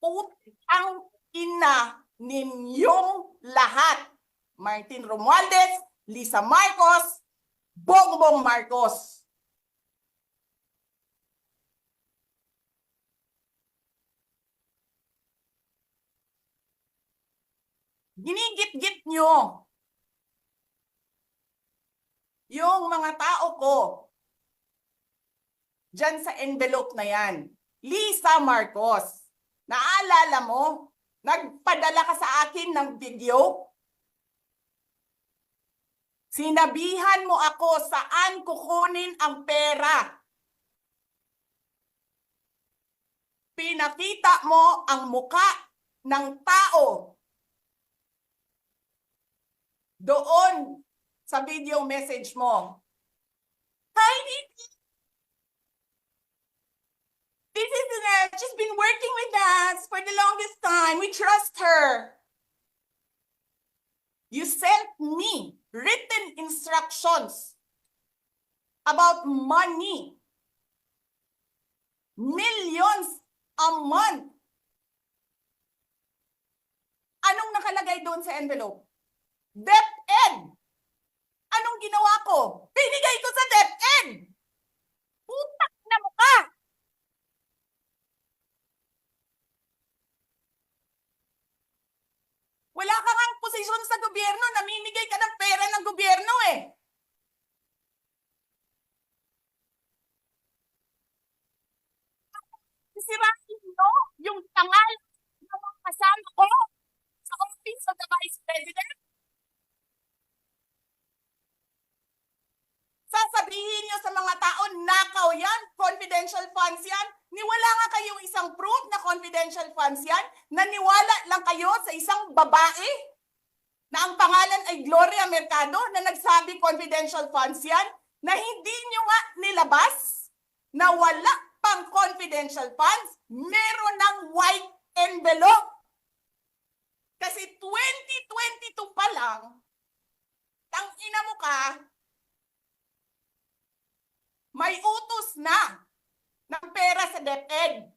Putang ina ninyong lahat. Martin Romualdez, Lisa Marcos, Bongbong Marcos. Ginigit-git nyo yung mga tao ko dyan sa envelope na yan. Lisa Marcos, naalala mo? Nagpadala ka sa akin ng video? Sinabihan mo ako saan kukunin ang pera. Pinakita mo ang muka ng tao doon sa video message mo. Hi, this is she's been working with us for the longest time. We trust her. You sent me written instructions about money. Millions a month. Anong nakalagay doon sa envelope? DepEd. Anong ginawa ko? Binigay ko sa DepEd. Putak na mukha. Wala ka ngang posisyon sa gobyerno, namimigay ka ng pera ng gobyerno eh. Sisirain mo yung tangal ng mga kasama ko sa Office of the Vice President. Sasabihin nyo sa mga tao, nakaw yan, confidential funds yan. Niwala nga kayong isang proof na confidential funds yan. Naniwala lang kayo sa isang babae na ang pangalan ay Gloria Mercado na nagsabi confidential funds yan, na hindi nyo nga nilabas na wala pang confidential funds, meron ng white envelope. Kasi 2022 pa lang, tangina mo ka, may utos na ng pera sa DepEd.